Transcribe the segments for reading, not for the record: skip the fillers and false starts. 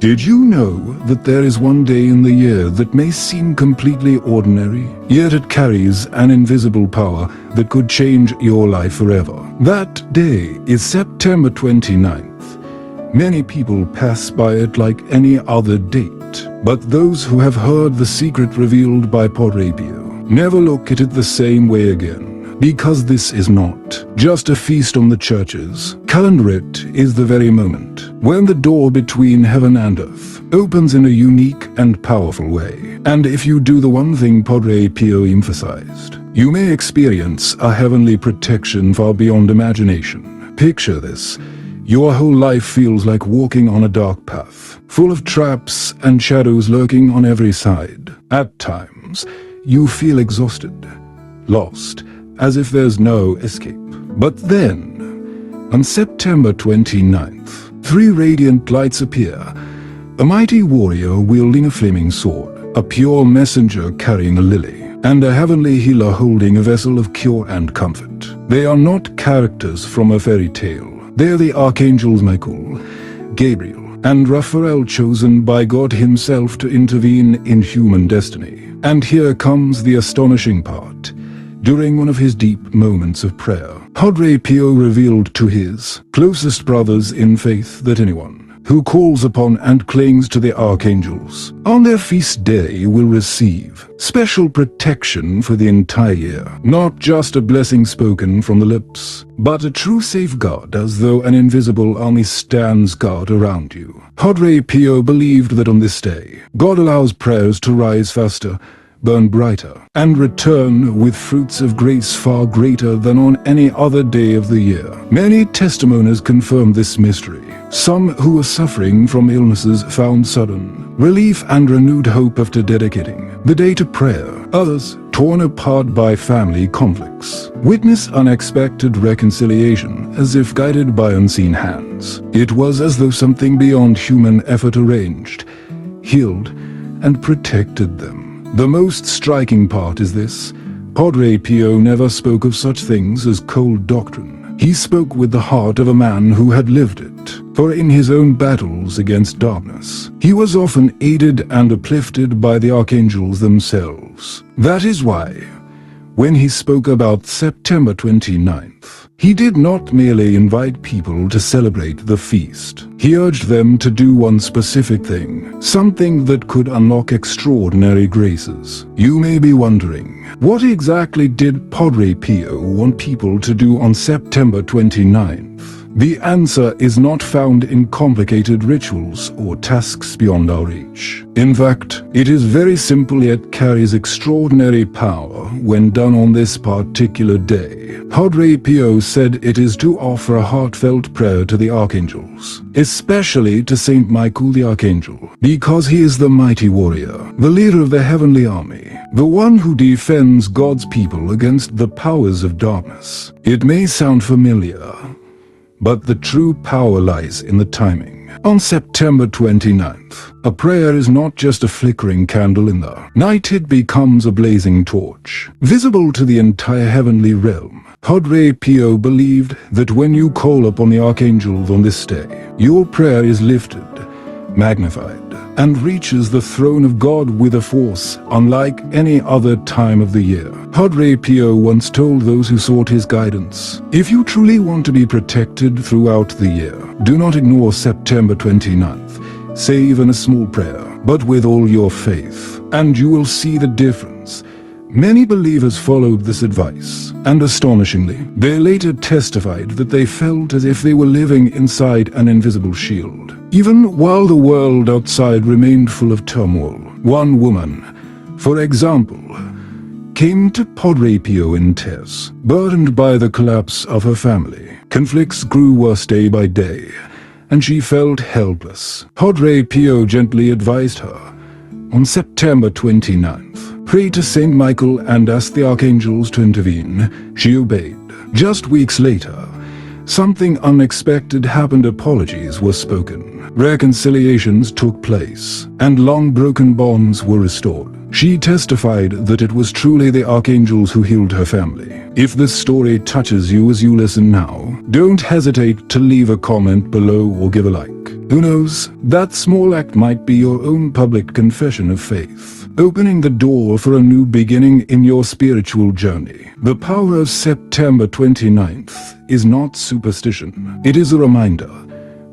Did you know that there is one day in the year that may seem completely ordinary, yet it carries an invisible power that could change your life forever? That day is September 29th. Many people pass by it like any other date, but those who have heard the secret revealed by Padre Pio never look at it the same way again. Because this is not just a feast on the church's calendar, it is the very moment when the door between heaven and earth opens in a unique and powerful way. And if you do the one thing Padre Pio emphasized, you may experience a heavenly protection far beyond imagination. Picture this. Your whole life feels like walking on a dark path, full of traps and shadows lurking on every side. At times, you feel exhausted, lost, as if there's no escape. But then, on September 29th, 3 radiant lights appear. A mighty warrior wielding a flaming sword, a pure messenger carrying a lily, and a heavenly healer holding a vessel of cure and comfort. They are not characters from a fairy tale. They are the Archangels Michael, Gabriel, and Raphael, chosen by God himself to intervene in human destiny. And here comes the astonishing part. During one of his deep moments of prayer, Padre Pio revealed to his closest brothers in faith that anyone who calls upon and clings to the archangels on their feast day will receive special protection for the entire year. Not just a blessing spoken from the lips, but a true safeguard, as though an invisible army stands guard around you. Padre Pio believed that on this day, God allows prayers to rise faster, burn brighter, and return with fruits of grace far greater than on any other day of the year. Many testimonies confirm this mystery. Some who were suffering from illnesses found sudden relief and renewed hope after dedicating the day to prayer. Others, torn apart by family conflicts, witness unexpected reconciliation as if guided by unseen hands. It was as though something beyond human effort arranged, healed, and protected them. The most striking part is this: Padre Pio never spoke of such things as cold doctrine. He spoke with the heart of a man who had lived it. For in his own battles against darkness, he was often aided and uplifted by the archangels themselves. That is why, when he spoke about September 29th, he did not merely invite people to celebrate the feast. He urged them to do one specific thing, something that could unlock extraordinary graces. You may be wondering, what exactly did Padre Pio want people to do on September 29th? The answer is not found in complicated rituals or tasks beyond our reach. In fact, it is very simple yet carries extraordinary power when done on this particular day. Padre Pio said it is to offer a heartfelt prayer to the archangels, especially to Saint Michael the Archangel, because he is the mighty warrior, the leader of the heavenly army, the one who defends God's people against the powers of darkness. It may sound familiar, but the true power lies in the timing. On September 29th, a prayer is not just a flickering candle in the night, it becomes a blazing torch, visible to the entire heavenly realm. Padre Pio believed that when you call upon the archangels on this day, your prayer is lifted, magnified, and reaches the throne of God with a force unlike any other time of the year. Padre Pio once told those who sought his guidance, if you truly want to be protected throughout the year, do not ignore September 29th. Say even a small prayer, but with all your faith, and you will see the difference. Many believers followed this advice, and astonishingly, they later testified that they felt as if they were living inside an invisible shield. Even while the world outside remained full of turmoil, one woman, for example, came to Padre Pio in tears, burdened by the collapse of her family. Conflicts grew worse day by day, and she felt helpless. Padre Pio gently advised her, on September 29th, pray to Saint Michael and ask the archangels to intervene. She obeyed. Just weeks later, something unexpected happened. Apologies were spoken, reconciliations took place, and long-broken bonds were restored. She testified that it was truly the archangels who healed her family. If this story touches you as you listen now, don't hesitate to leave a comment below or give a like. Who knows, that small act might be your own public confession of faith, opening the door for a new beginning in your spiritual journey. The power of September 29th is not superstition. It is a reminder.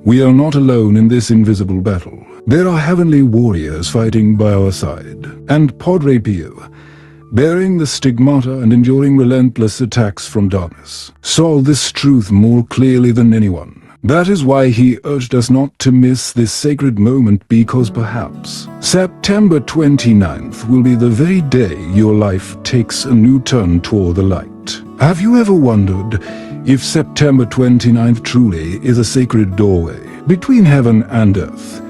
We are not alone in this invisible battle. There are heavenly warriors fighting by our side. And Padre Pio, bearing the stigmata and enduring relentless attacks from darkness, saw this truth more clearly than anyone. That is why he urged us not to miss this sacred moment, because perhaps September 29th will be the very day your life takes a new turn toward the light. Have you ever wondered if September 29th truly is a sacred doorway between heaven and earth?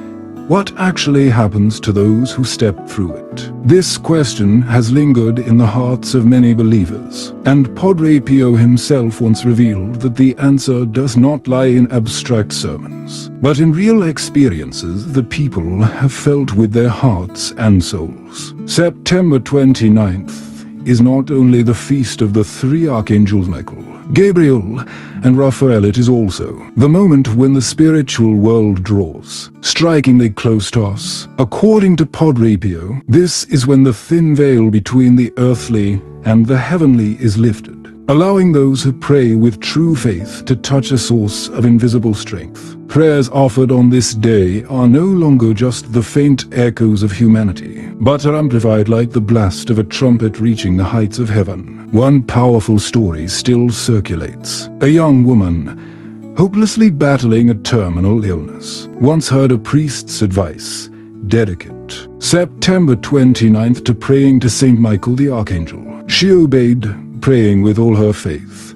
What actually happens to those who step through it? This question has lingered in the hearts of many believers, and Padre Pio himself once revealed that the answer does not lie in abstract sermons, but in real experiences that people have felt with their hearts and souls. September 29th is not only the feast of the three archangels Michael, Gabriel, and Raphael, it is also the moment when the spiritual world draws strikingly close to us. According to Padre Pio, this is when the thin veil between the earthly and the heavenly is lifted, allowing those who pray with true faith to touch a source of invisible strength. Prayers offered on this day are no longer just the faint echoes of humanity, but are amplified like the blast of a trumpet reaching the heights of heaven. One powerful story still circulates. A young woman, hopelessly battling a terminal illness, once heard a priest's advice: dedicate September 29th to praying to Saint Michael the Archangel. She obeyed, praying with all her faith,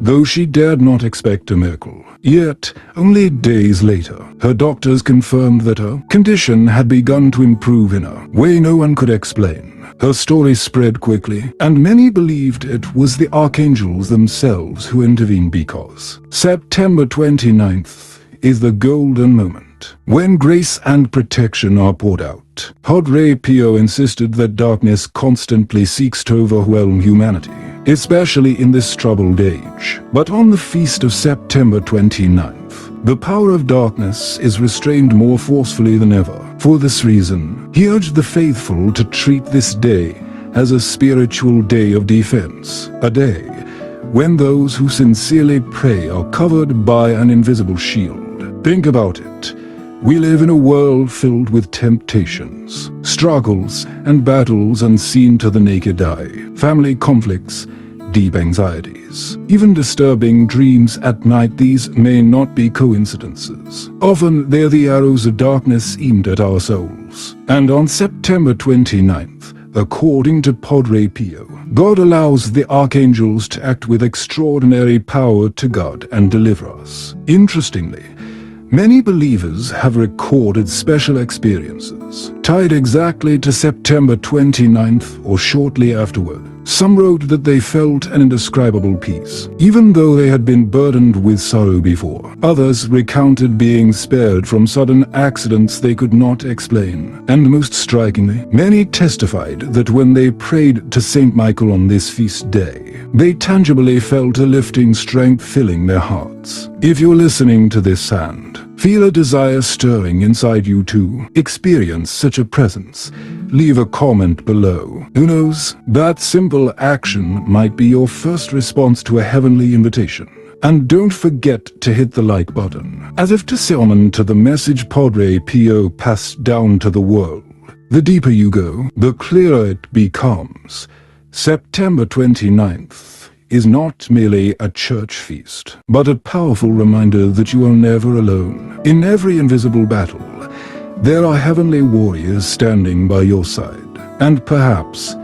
though she dared not expect a miracle. Yet, only days later, her doctors confirmed that her condition had begun to improve in a way no one could explain. Her story spread quickly, and many believed it was the archangels themselves who intervened, because September 29th is the golden moment when grace and protection are poured out. Padre Pio insisted that darkness constantly seeks to overwhelm humanity, especially in this troubled age. But on the feast of September 29th, the power of darkness is restrained more forcefully than ever. For this reason, he urged the faithful to treat this day as a spiritual day of defense, a day when those who sincerely pray are covered by an invisible shield. Think about it. We live in a world filled with temptations, struggles, and battles unseen to the naked eye. Family conflicts, deep anxieties, even disturbing dreams at night. These may not be coincidences. Often they're the arrows of darkness aimed at our souls. And on September 29th, according to Padre Pio, God allows the archangels to act with extraordinary power to guard and deliver us. Interestingly, many believers have recorded special experiences tied exactly to September 29th or shortly afterward. Some wrote that they felt an indescribable peace, even though they had been burdened with sorrow before. Others recounted being spared from sudden accidents they could not explain. And most strikingly, many testified that when they prayed to Saint Michael on this feast day, they tangibly felt a lifting strength filling their hearts. If you're listening to this and feel a desire stirring inside you to experience such a presence, leave a comment below. Who knows, that simple action might be your first response to a heavenly invitation. And don't forget to hit the like button, as if to summon to the message Padre Pio passed down to the world. The deeper you go, the clearer it becomes. September 29th is not merely a church feast, but a powerful reminder that you are never alone. In every invisible battle, there are heavenly warriors standing by your side. And perhaps,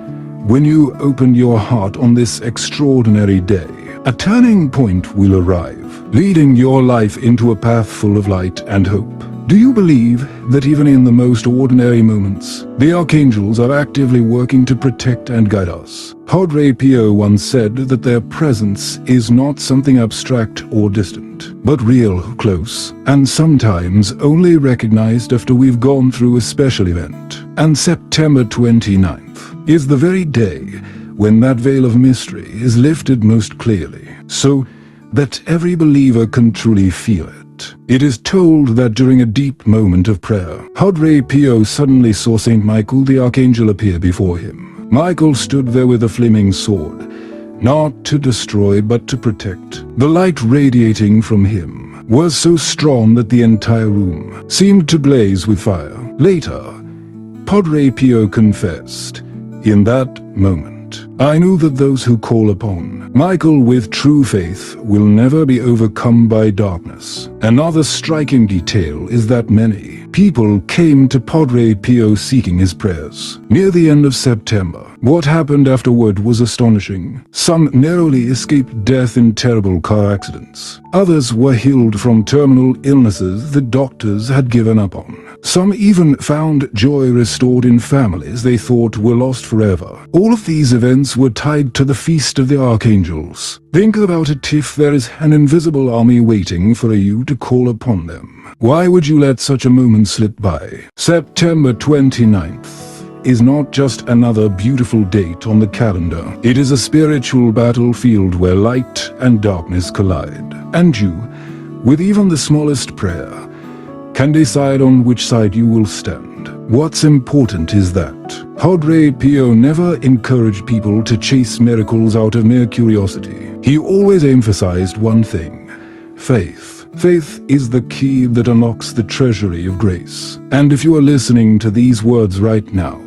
when you open your heart on this extraordinary day, a turning point will arrive, leading your life into a path full of light and hope. Do you believe that even in the most ordinary moments, the archangels are actively working to protect and guide us? Padre Pio once said that their presence is not something abstract or distant, but real, close, and sometimes only recognized after we've gone through a special event. And September 29th is the very day when that veil of mystery is lifted most clearly, so that every believer can truly feel it. it. It is told that during a deep moment of prayer, Padre Pio suddenly saw Saint Michael the Archangel appear before him. Michael stood there with a flaming sword, not to destroy but to protect. The light radiating from him was so strong that the entire room seemed to blaze with fire. Later, Padre Pio confessed, "In that moment, I knew that those who call upon Michael with true faith will never be overcome by darkness." Another striking detail is that many people came to Padre Pio seeking his prayers. Near the end of September, what happened afterward was astonishing. Some narrowly escaped death in terrible car accidents. Others were healed from terminal illnesses that doctors had given up on. Some even found joy restored in families they thought were lost forever. All of these events were tied to the Feast of the Archangels. Think about it: if there is an invisible army waiting for you to call upon them, why would you let such a moment slip by? September 29th is not just another beautiful date on the calendar. It is a spiritual battlefield where light and darkness collide. And you, with even the smallest prayer, can decide on which side you will stand. What's important is that Padre Pio never encouraged people to chase miracles out of mere curiosity. He always emphasized one thing: faith. Faith is the key that unlocks the treasury of grace. And if you are listening to these words right now,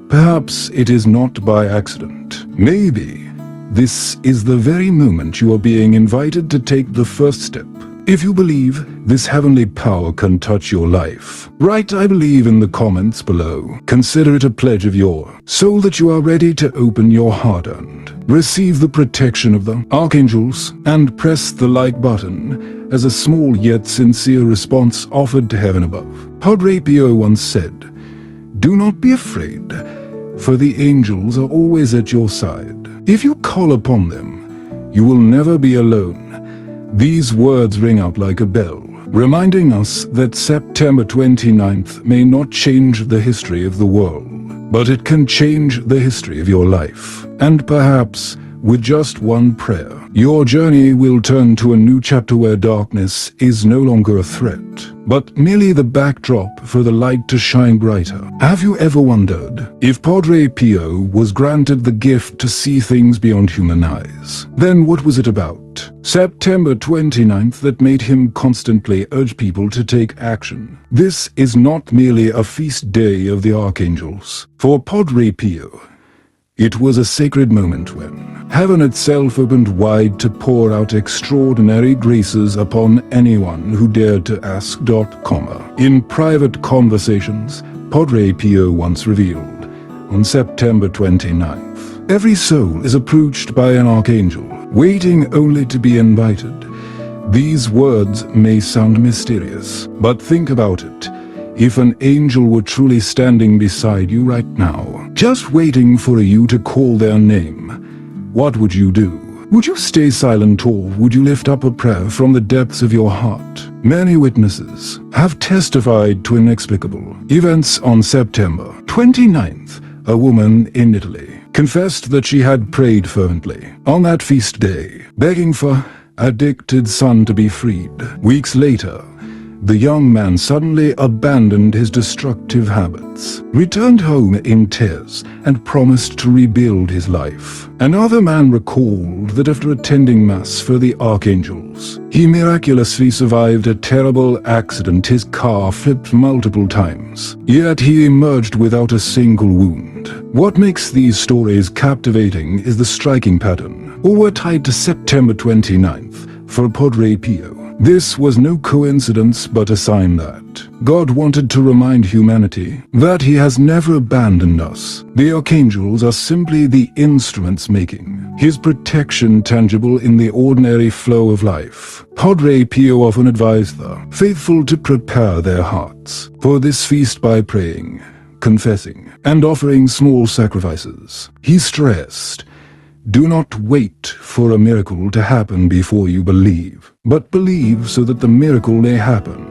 perhaps it is not by accident. Maybe this is the very moment you are being invited to take the first step. If you believe this heavenly power can touch your life, write "I believe" in the comments below. Consider it a pledge of your soul that you are ready to open your heart and receive the protection of the archangels, and press the like button as a small yet sincere response offered to heaven above. Padre Pio once said, "Do not be afraid, for the angels are always at your side. If you call upon them, you will never be alone." These words ring out like a bell, reminding us that September 29th may not change the history of the world, but it can change the history of your life. And perhaps, with just one prayer, your journey will turn to a new chapter where darkness is no longer a threat, but merely the backdrop for the light to shine brighter. Have you ever wondered if Padre Pio was granted the gift to see things beyond human eyes? Then what was it about September 29th that made him constantly urge people to take action? This is not merely a feast day of the archangels. For Padre Pio, it was a sacred moment when heaven itself opened wide to pour out extraordinary graces upon anyone who dared to ask. In private conversations, Padre Pio once revealed, on September 29th, every soul is approached by an archangel, waiting only to be invited. These words may sound mysterious, but think about it. If an angel were truly standing beside you right now, just waiting for you to call their name, what would you do? Would you stay silent, or would you lift up a prayer from the depths of your heart? Many witnesses have testified to inexplicable events. On September 29th, a woman in Italy confessed that she had prayed fervently on that feast day, begging for addicted son to be freed. Weeks later, the young man suddenly abandoned his destructive habits, returned home in tears, and promised to rebuild his life. Another man recalled that after attending Mass for the archangels, he miraculously survived a terrible accident. His car flipped multiple times, yet he emerged without a single wound. What makes these stories captivating is the striking pattern. All were tied to September 29th for Padre Pio. This was no coincidence, but a sign that God wanted to remind humanity that He has never abandoned us. The archangels are simply the instruments making His protection tangible in the ordinary flow of life. Padre Pio often advised the faithful to prepare their hearts for this feast by praying, confessing, and offering small sacrifices. He stressed, "Do not wait for a miracle to happen before you believe, but believe so that the miracle may happen."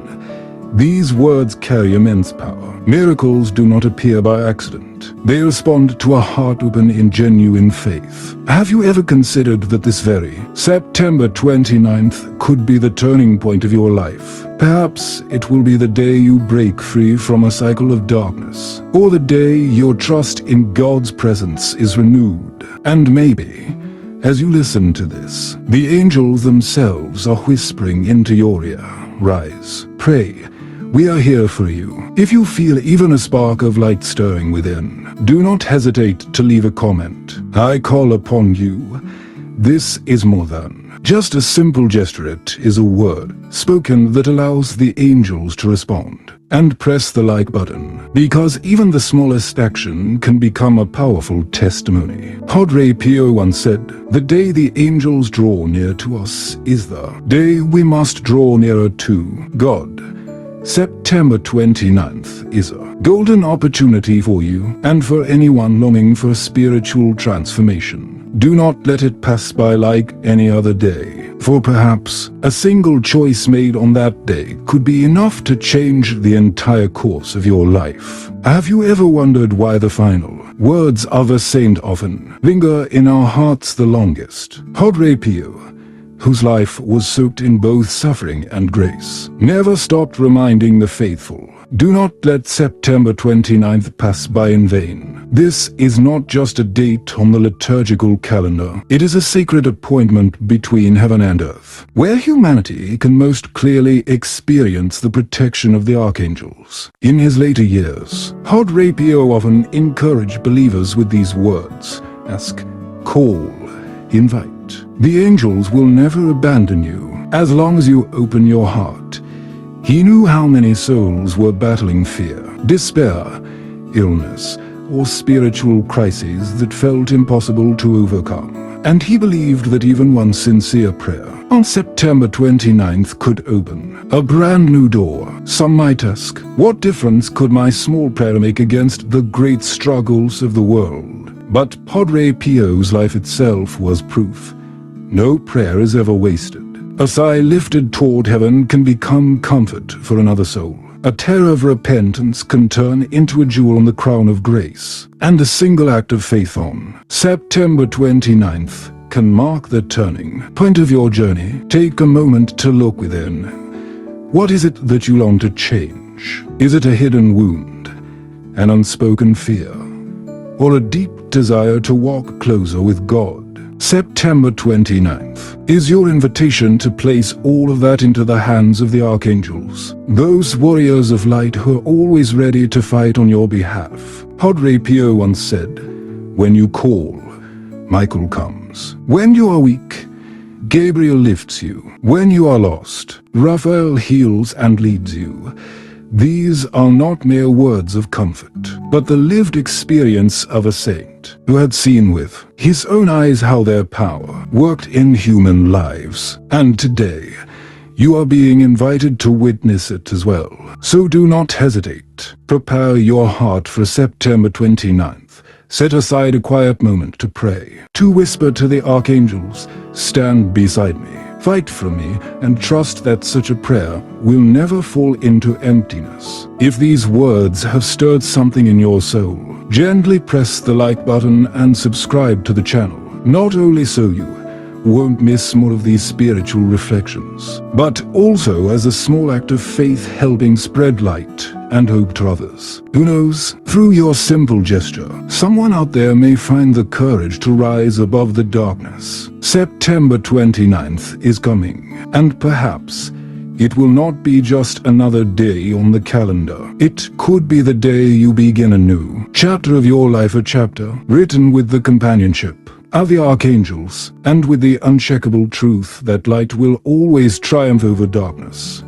These words carry immense power. Miracles do not appear by accident. They respond to a heart open in genuine faith. Have you ever considered that this very September 29th could be the turning point of your life? Perhaps it will be the day you break free from a cycle of darkness, or the day your trust in God's presence is renewed. And maybe, as you listen to this, the angels themselves are whispering into your ear, "Rise, pray. We are here for you." If you feel even a spark of light stirring within, do not hesitate to leave a comment. I call upon you. This is more than just a simple gesture. It is a word spoken that allows the angels to respond. And press the like button, because even the smallest action can become a powerful testimony. Padre Pio once said, "The day the angels draw near to us is the day we must draw nearer to God." September 29th is a golden opportunity for you and for anyone longing for spiritual transformation. Do not let it pass by like any other day, for perhaps a single choice made on that day could be enough to change the entire course of your life. Have you ever wondered why the final words of a saint often linger in our hearts the longest? Padre Pio, whose life was soaked in both suffering and grace, never stopped reminding the faithful, do not let September 29th pass by in vain. This is not just a date on the liturgical calendar. It is a sacred appointment between heaven and earth, where humanity can most clearly experience the protection of the archangels. In his later years, Padre Pio often encouraged believers with these words: ask, call, invite. The angels will never abandon you as long as you open your heart. He knew how many souls were battling fear, despair, illness, or spiritual crises that felt impossible to overcome. And he believed that even one sincere prayer on September 29th could open a brand new door. Some might ask, what difference could my small prayer make against the great struggles of the world? But Padre Pio's life itself was proof. No prayer is ever wasted. A sigh lifted toward heaven can become comfort for another soul. A tear of repentance can turn into a jewel on the crown of grace. And a single act of faith on September 29th can mark the turning point of your journey. Take a moment to look within. What is it that you long to change? Is it a hidden wound, an unspoken fear, or a deep desire to walk closer with God? September 29th is your invitation to place all of that into the hands of the archangels, those warriors of light who are always ready to fight on your behalf. Padre Pio once said, "When you call, Michael comes. When you are weak, Gabriel lifts you. When you are lost, Raphael heals and leads you." These are not mere words of comfort, but the lived experience of a saint who had seen with his own eyes how their power worked in human lives. And today, you are being invited to witness it as well. So do not hesitate. Prepare your heart for September 29th. Set aside a quiet moment to pray, to whisper to the archangels, "Stand beside me, fight for me," and trust that such a prayer will never fall into emptiness. If these words have stirred something in your soul, gently press the like button and subscribe to the channel. Not only so you won't miss more of these spiritual reflections, but also as a small act of faith helping spread light and hope to others. Who knows, through your simple gesture, someone out there may find the courage to rise above the darkness. September 29th is coming, and perhaps it will not be just another day on the calendar. It could be the day you begin a new chapter of your life, a chapter written with the companionship of the archangels and with the unshakable truth that light will always triumph over darkness.